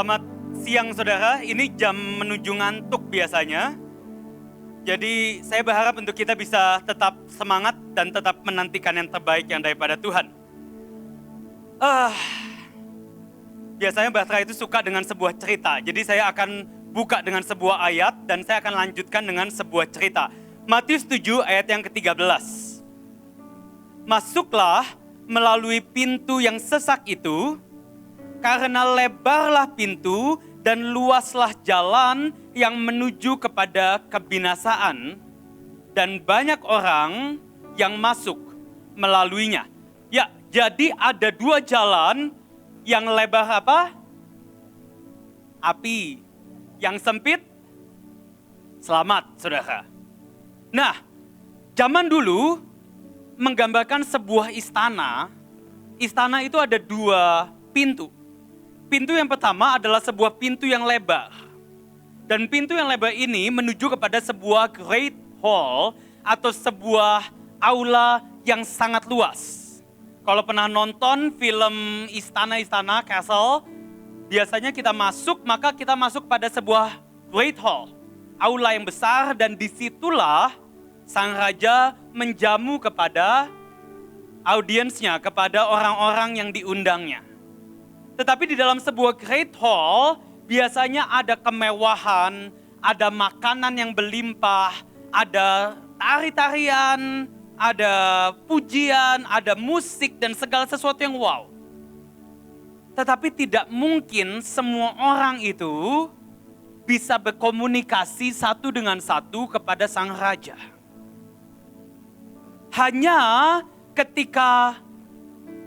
Selamat siang saudara, ini jam menuju ngantuk biasanya. Jadi saya berharap untuk kita bisa tetap semangat dan tetap menantikan yang terbaik yang daripada Tuhan. Biasanya Batra itu suka dengan sebuah cerita, jadi saya akan buka dengan sebuah ayat dan saya akan lanjutkan dengan sebuah cerita. Matius 7 ayat yang ke-13. Masuklah melalui pintu yang sesak itu, karena lebarlah pintu dan luaslah jalan yang menuju kepada kebinasaan, dan banyak orang yang masuk melaluinya. Ya, jadi ada dua jalan yang lebar apa? Api. Yang sempit, selamat saudara. Nah, zaman dulu menggambarkan sebuah istana. Istana itu ada dua pintu. Pintu yang pertama adalah sebuah pintu yang lebar. Dan pintu yang lebar ini menuju kepada sebuah great hall atau sebuah aula yang sangat luas. Kalau pernah nonton film Istana-Istana Castle, biasanya kita masuk, maka kita masuk pada sebuah great hall. Aula yang besar dan disitulah sang raja menjamu kepada audiensnya, kepada orang-orang yang diundangnya. Tetapi di dalam sebuah great hall, biasanya ada kemewahan, ada makanan yang berlimpah, ada tari-tarian, ada pujian, ada musik dan segala sesuatu yang wow. Tetapi tidak mungkin semua orang itu bisa berkomunikasi satu dengan satu kepada sang raja. Hanya ketika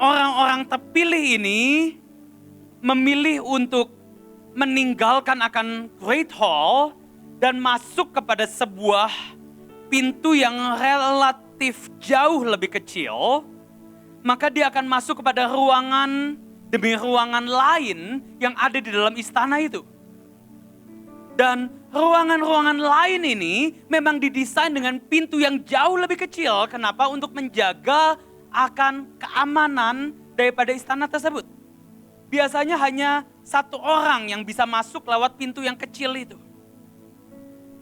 orang-orang terpilih ini memilih untuk meninggalkan akan great hall dan masuk kepada sebuah pintu yang relatif jauh lebih kecil, maka dia akan masuk kepada ruangan demi ruangan lain yang ada di dalam istana itu. Dan ruangan-ruangan lain ini memang didesain dengan pintu yang jauh lebih kecil. Kenapa? Untuk menjaga akan keamanan daripada istana tersebut. Biasanya hanya satu orang yang bisa masuk lewat pintu yang kecil itu.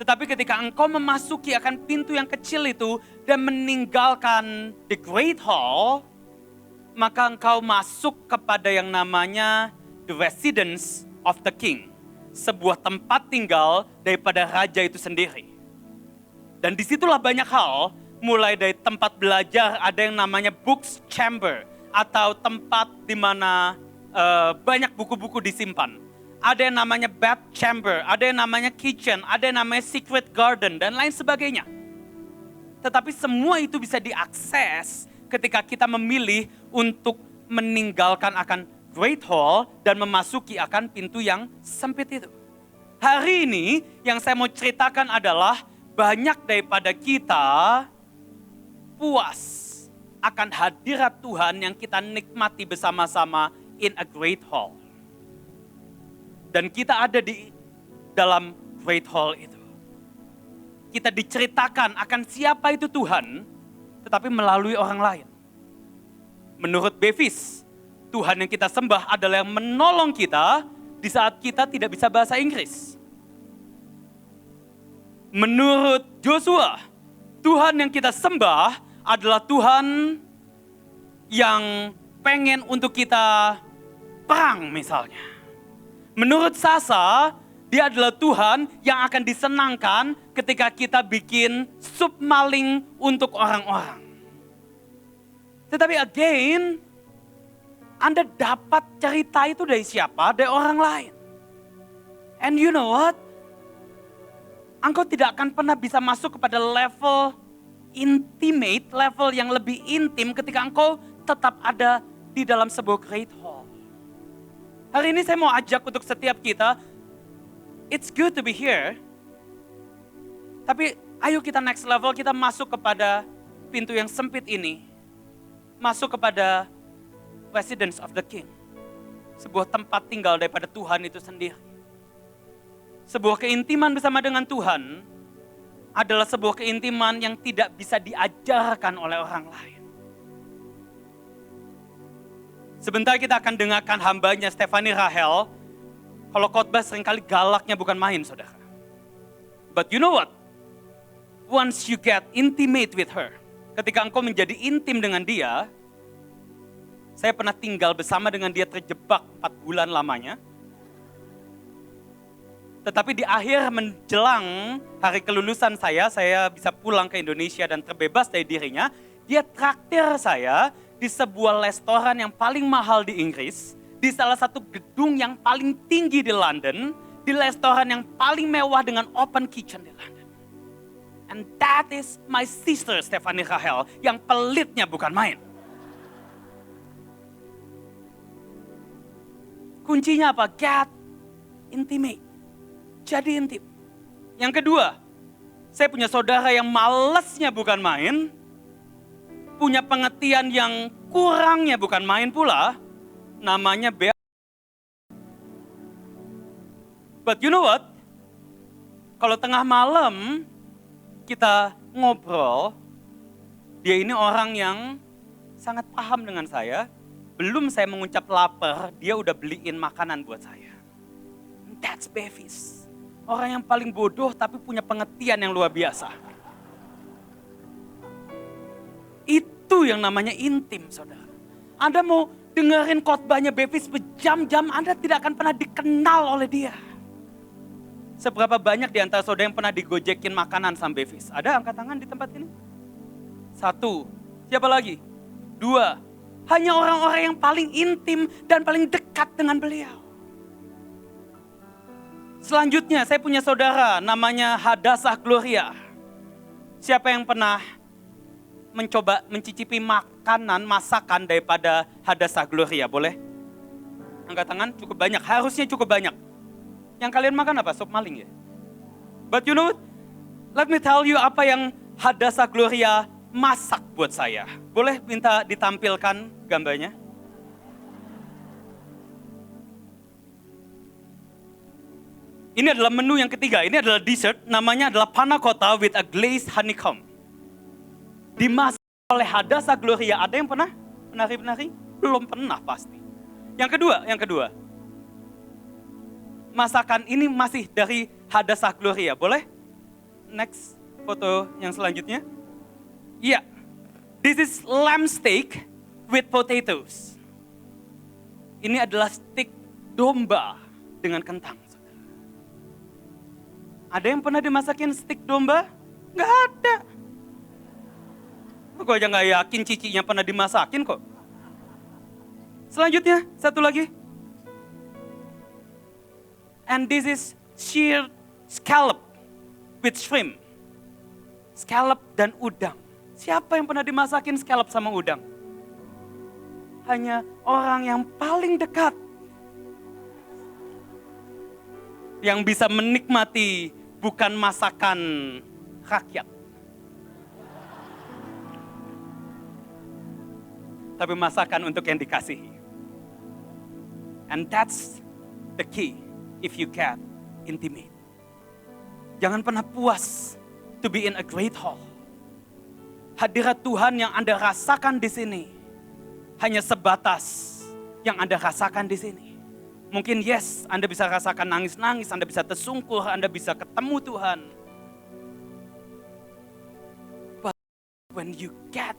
Tetapi ketika engkau memasuki akan pintu yang kecil itu dan meninggalkan the great hall, maka engkau masuk kepada yang namanya the residence of the king. Sebuah tempat tinggal daripada raja itu sendiri. Dan disitulah banyak hal, mulai dari tempat belajar, ada yang namanya books chamber, atau tempat di mana banyak buku-buku disimpan. Ada yang namanya bed chamber, ada yang namanya kitchen, ada yang namanya secret garden, dan lain sebagainya. Tetapi semua itu bisa diakses ketika kita memilih untuk meninggalkan akan great hall dan memasuki akan pintu yang sempit itu. Hari ini yang saya mau ceritakan adalah banyak daripada kita puas akan hadirat Tuhan yang kita nikmati bersama-sama in a great hall. Dan kita ada di dalam great hall itu. Kita diceritakan akan siapa itu Tuhan, tetapi melalui orang lain. Menurut Bevis, Tuhan yang kita sembah adalah yang menolong kita di saat kita tidak bisa bahasa Inggris. Menurut Joshua, Tuhan yang kita sembah adalah Tuhan yang pengen untuk kita perang misalnya. Menurut Sasa, dia adalah Tuhan yang akan disenangkan ketika kita bikin sup maling untuk orang-orang. Tetapi again, Anda dapat cerita itu dari siapa? Dari orang lain. And you know what? Engkau tidak akan pernah bisa masuk kepada level intimate, level yang lebih intim ketika engkau tetap ada di dalam sebuah great hall. Hari ini saya mau ajak untuk setiap kita, it's good to be here. Tapi ayo kita next level, kita masuk kepada pintu yang sempit ini. Masuk kepada residence of the king. Sebuah tempat tinggal daripada Tuhan itu sendiri. Sebuah keintiman bersama dengan Tuhan adalah sebuah keintiman yang tidak bisa diajarkan oleh orang lain. Sebentar kita akan dengarkan hambanya Stephanie Rahel Kalau khotbah seringkali galaknya bukan main, saudara. But you know what? Once you get intimate with her, ketika engkau menjadi intim dengan dia, saya pernah tinggal bersama dengan dia terjebak 4 bulan lamanya. Tetapi di akhir menjelang hari kelulusan saya bisa pulang ke Indonesia dan terbebas dari dirinya. Dia traktir saya di sebuah restoran yang paling mahal di Inggris, di salah satu gedung yang paling tinggi di London, di restoran yang paling mewah dengan open kitchen di London. And that is my sister Stephanie Rahel, yang pelitnya bukan main. Kuncinya apa? Get intimate. Jadi intim. Yang kedua, saya punya saudara yang malesnya bukan main, punya pengertian yang kurangnya bukan main pula, namanya Bea. But you know what? Kalau tengah malam kita ngobrol, dia ini orang yang sangat paham dengan saya. Belum saya mengucap lapar, dia udah beliin makanan buat saya. That's Bevis. Orang yang paling bodoh tapi punya pengertian yang luar biasa. Itu yang namanya intim, saudara. Anda mau dengerin khotbahnya Bevis berjam-jam, Anda tidak akan pernah dikenal oleh dia. Seberapa banyak di antara saudara yang pernah digojekin makanan sama Bevis? Ada angkat tangan di tempat ini? 1. Siapa lagi? 2. Hanya orang-orang yang paling intim dan paling dekat dengan beliau. Selanjutnya saya punya saudara namanya Hadassah Gloria. Siapa yang pernah mencoba mencicipi makanan, masakan daripada Hadassah Gloria? Boleh? Angkat tangan, cukup banyak, harusnya cukup banyak. Yang kalian makan apa? Sop maling ya? But you know, let me tell you apa yang Hadassah Gloria masak buat saya. Boleh minta ditampilkan gambarnya? Ini adalah menu yang ketiga, ini adalah dessert, namanya adalah panna cotta with a glazed honeycomb. Dimasak oleh Hadassah Gloria, ada yang pernah? Penari-penari? Belum pernah pasti. Yang kedua. Masakan ini masih dari Hadassah Gloria, boleh? Next, foto yang selanjutnya. Iya, this is lamb steak with potatoes. Ini adalah steak domba dengan kentang. Ada yang pernah dimasakin steak domba? Nggak ada. Aku aja nggak yakin cicinya pernah dimasakin kok. Selanjutnya, satu lagi. And this is seared scallop with shrimp. Scallop dan udang. Siapa yang pernah dimasakin scallop sama udang? Hanya orang yang paling dekat. Yang bisa menikmati bukan masakan rakyat. Tapi masakan untuk yang dikasihi. And that's the key if you get intimate. Jangan pernah puas to be in a great hall. Hadirat Tuhan yang Anda rasakan di sini hanya sebatas yang Anda rasakan di sini. Mungkin yes, Anda bisa rasakan nangis-nangis, Anda bisa tersungkur, Anda bisa ketemu Tuhan. But when you get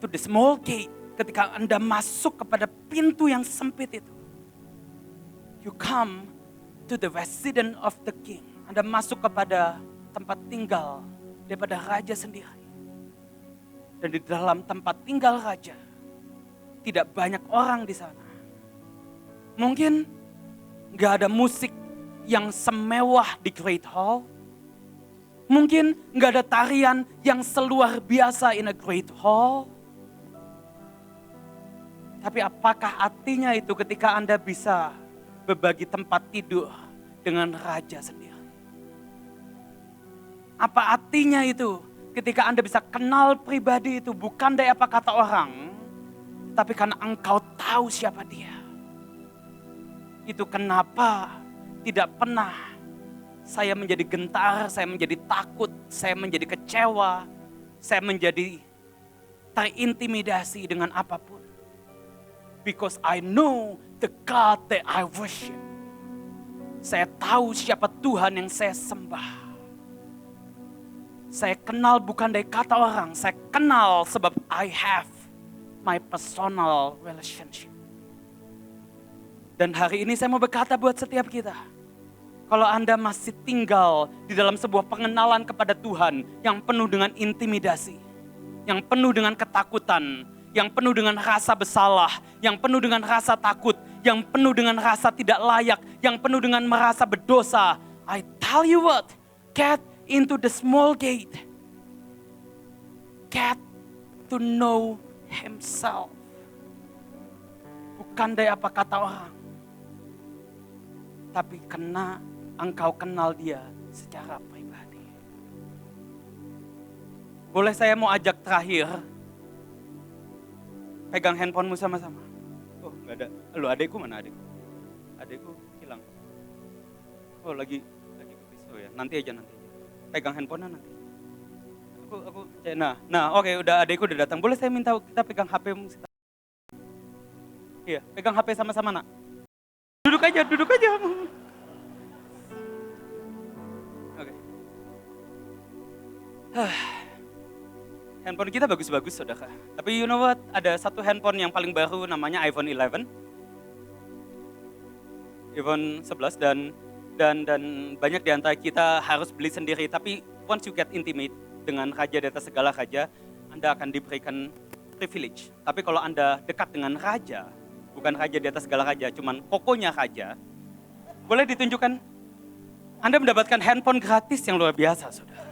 to the small gate, ketika Anda masuk kepada pintu yang sempit itu, you come to the residence of the king. Anda masuk kepada tempat tinggal daripada raja sendiri. Dan di dalam tempat tinggal raja, tidak banyak orang di sana. Mungkin gak ada musik yang semewah di Great Hall. Mungkin gak ada tarian yang seluar biasa in a Great Hall. Tapi apakah artinya itu ketika Anda bisa berbagi tempat tidur dengan raja sendiri? Apa artinya itu ketika Anda bisa kenal pribadi itu bukan dari apa kata orang, tapi karena engkau tahu siapa dia. Itu kenapa tidak pernah saya menjadi gentar, saya menjadi takut, saya menjadi kecewa, saya menjadi terintimidasi dengan apapun. Because I know the God that I worship. Saya tahu siapa Tuhan yang saya sembah. Saya kenal bukan dari kata orang, saya kenal sebab I have my personal relationship. Dan hari ini saya mau berkata buat setiap kita, kalau Anda masih tinggal di dalam sebuah pengenalan kepada Tuhan yang penuh dengan intimidasi, yang penuh dengan ketakutan, yang penuh dengan rasa bersalah, yang penuh dengan rasa takut, yang penuh dengan rasa tidak layak, yang penuh dengan merasa berdosa, I tell you what, get into the small gate. Get to know himself. Bukan dari apa kata orang. Tapi karena engkau kenal dia secara pribadi. Boleh saya mau ajak terakhir. Pegang handphonemu sama-sama. Oh gak ada. Lu adekku mana adekku? Adekku hilang. Oh lagi ke pisau ya. Nanti aja. Pegang handphonenya nanti. Nah oke, udah adekku udah datang. Boleh saya minta kita pegang HP-mu? Iya, pegang HP sama-sama nak. Duduk aja. Oke. Handphone kita bagus-bagus saudara. Tapi you know what? Ada satu handphone yang paling baru namanya iPhone 11. iPhone 11 dan banyak di antara kita harus beli sendiri. Tapi once you get intimate dengan raja di atas segala raja, Anda akan diberikan privilege. Tapi kalau Anda dekat dengan raja, bukan raja di atas segala raja, cuman kokonya raja, boleh ditunjukkan? Anda mendapatkan handphone gratis yang luar biasa, saudara.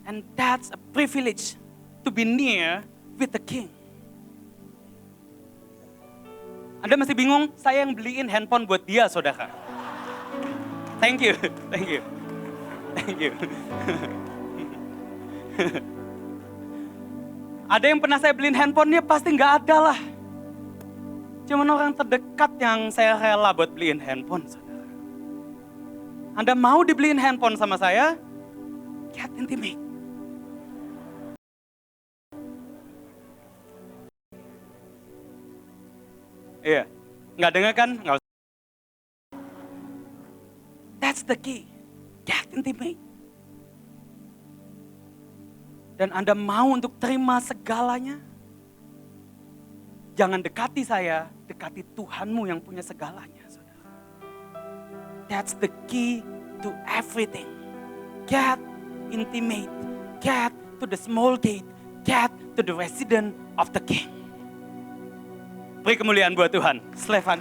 And that's a privilege to be near with the king. Anda masih bingung? Saya yang beliin handphone buat dia, saudara. Thank you. Ada yang pernah saya beliin handphonenya? Pasti nggak ada lah. Cuman orang terdekat yang saya rela buat beliin handphone, saudara. Anda mau dibeliin handphone sama saya? Get intimate. Iya, nggak dengar kan? Nggak usah. That's the key. Get intimate. Dan Anda mau untuk terima segalanya? Jangan dekati saya, dekati Tuhanmu yang punya segalanya, saudara. That's the key to everything. Get intimate. Get to the small gate. Get to the resident of the king. Beri kemuliaan buat Tuhan. Slefan.